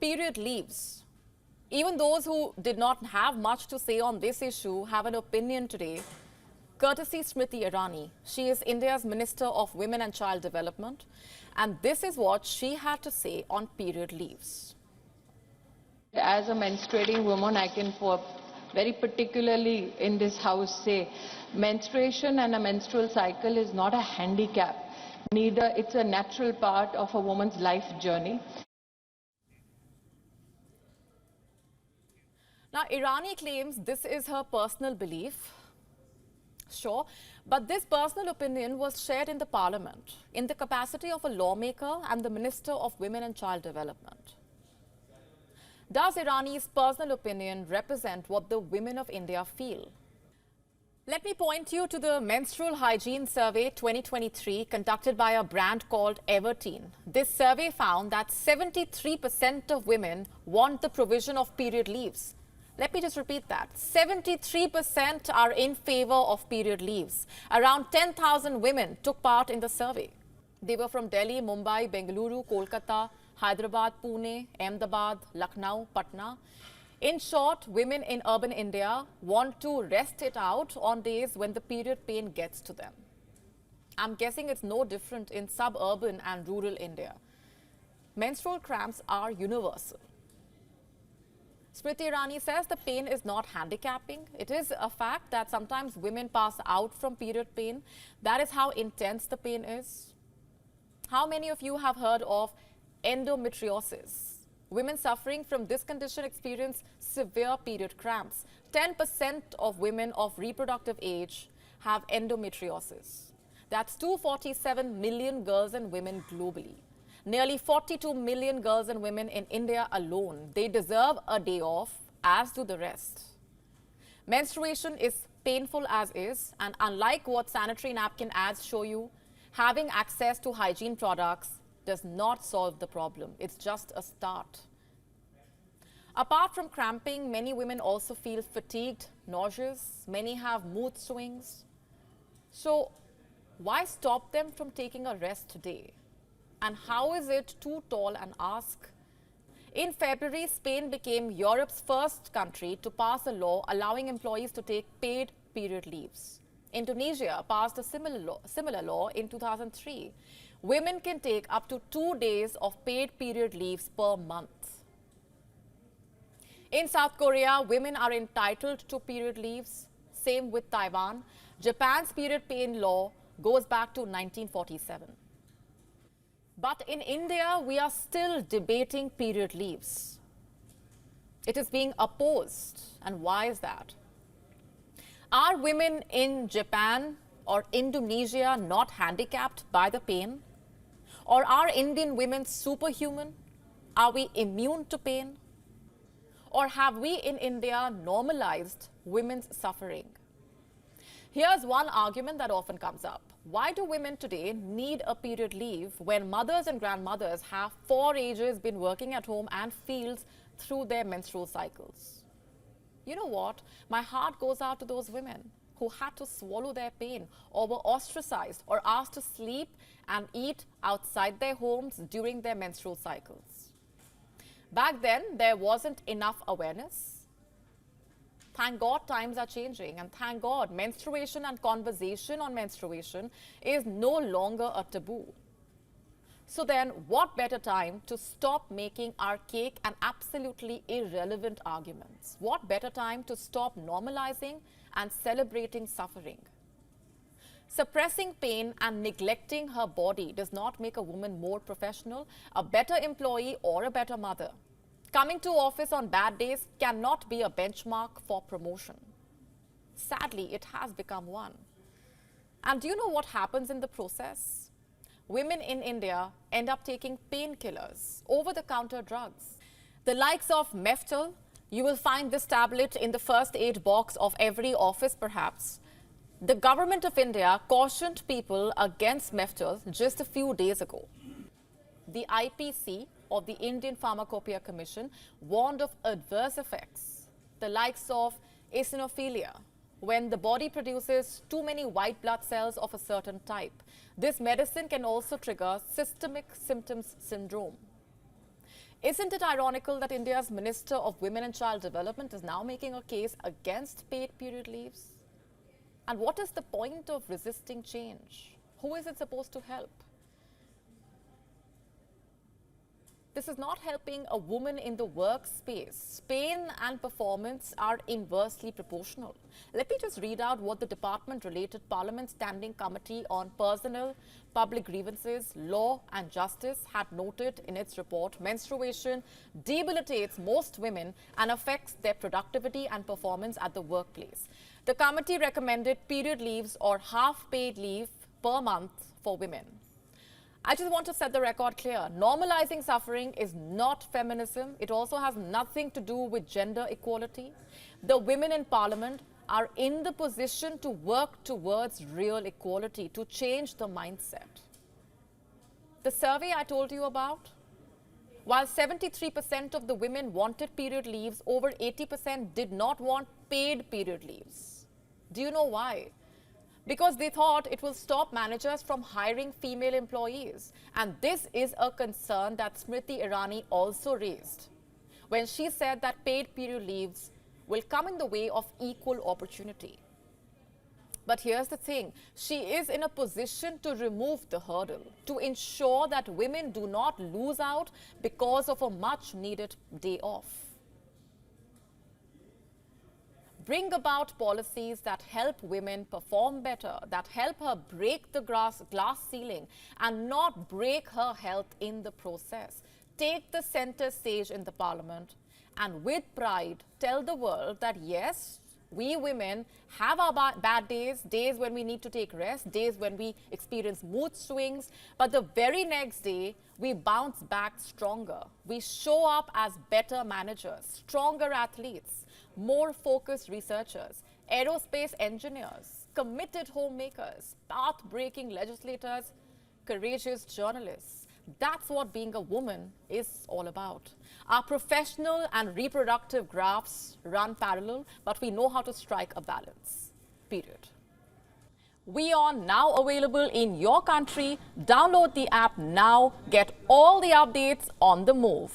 period leaves. Even those who did not have much to say on this issue have an opinion today, courtesy Smriti Irani. She is India's Minister of Women and Child Development, and this is what she had to say on period leaves. As a menstruating woman, I can very particularly in this house say, menstruation and a menstrual cycle is not a handicap. Neither it's a natural part of a woman's life journey. Now, Irani claims this is her personal belief. Sure, but this personal opinion was shared in the parliament in the capacity of a lawmaker and the Minister of Women and Child Development. Does Irani's personal opinion represent what the women of India feel? Let me point you to the Menstrual Hygiene Survey 2023 conducted by a brand called Everteen. This survey found that 73% of women want the provision of period leaves. Let me just repeat that. 73% are in favor of period leaves. Around 10,000 women took part in the survey. They were from Delhi, Mumbai, Bengaluru, Kolkata, Hyderabad, Pune, Ahmedabad, Lucknow, Patna. In short, women in urban India want to rest it out on days when the period pain gets to them. I'm guessing it's no different in suburban and rural India. Menstrual cramps are universal. Smriti Irani says the pain is not handicapping. It is a fact that sometimes women pass out from period pain. That is how intense the pain is. How many of you have heard of endometriosis? Women suffering from this condition experience severe period cramps. 10% of women of reproductive age have endometriosis. That's 247 million girls and women globally. Nearly 42 million girls and women in India alone. They deserve a day off, as do the rest. Menstruation is painful as is, and unlike what sanitary napkin ads show you, having access to hygiene products does not solve the problem. It's just a start. Apart from cramping, many women also feel fatigued, nauseous. Many have mood swings. So why stop them from taking a rest today? And how is it too tall an ask? In February, Spain became Europe's first country to pass a law allowing employees to take paid period leaves. Indonesia passed a similar law in 2003. Women can take up to 2 days of paid period leaves per month. In South Korea, women are entitled to period leaves. Same with Taiwan. Japan's period pain law goes back to 1947. But in India, we are still debating period leaves. It is being opposed. And why is that? Are women in Japan or Indonesia not handicapped by the pain? Or are Indian women superhuman? Are we immune to pain? Or have we in India normalized women's suffering? Here's one argument that often comes up. Why do women today need a period leave when mothers and grandmothers have for ages been working at home and fields through their menstrual cycles? You know what? My heart goes out to those women who had to swallow their pain or were ostracized or asked to sleep and eat outside their homes during their menstrual cycles. Back then, there wasn't enough awareness. Thank God times are changing, and thank God menstruation and conversation on menstruation is no longer a taboo. So then, what better time to stop making archaic and absolutely irrelevant arguments? What better time to stop normalizing and celebrating suffering? Suppressing pain and neglecting her body does not make a woman more professional, a better employee, or a better mother. Coming to office on bad days cannot be a benchmark for promotion. Sadly, it has become one. And do you know what happens in the process? Women in India end up taking painkillers, over-the-counter drugs. The likes of Meftal, you will find this tablet in the first aid box of every office perhaps. The government of India cautioned people against Meftal just a few days ago. The IPC, or the Indian Pharmacopoeia Commission, warned of adverse effects, the likes of eosinophilia, when the body produces too many white blood cells of a certain type. This medicine can also trigger systemic symptoms syndrome. Isn't it ironical that India's Minister of Women and Child Development is now making a case against paid period leaves? And what is the point of resisting change? Who is it supposed to help? This is not helping a woman in the workspace. Pain and performance are inversely proportional. Let me just read out what the department-related Parliament Standing Committee on Personnel, Public Grievances, Law and Justice had noted in its report. Menstruation debilitates most women and affects their productivity and performance at the workplace. The committee recommended period leaves or half-paid leave per month for women. I just want to set the record clear. Normalizing suffering is not feminism. It also has nothing to do with gender equality. The women in parliament are in the position to work towards real equality, to change the mindset. The survey I told you about, while 73% of the women wanted period leaves, over 80% did not want paid period leaves. Do you know why? Because they thought it will stop managers from hiring female employees. And this is a concern that Smriti Irani also raised when she said that paid period leaves will come in the way of equal opportunity. But here's the thing, she is in a position to remove the hurdle, to ensure that women do not lose out because of a much needed day off. Bring about policies that help women perform better, that help her break the glass ceiling and not break her health in the process. Take the center stage in the parliament and with pride tell the world that yes, we women have our bad days, days when we need to take rest, days when we experience mood swings, but the very next day we bounce back stronger. We show up as better managers, stronger athletes, more focused researchers, aerospace engineers, committed homemakers, path-breaking legislators, courageous journalists. That's what being a woman is all about. Our professional and reproductive graphs run parallel, but we know how to strike a balance, period. WION now available in your country. Download the app now. Get all the updates on the move.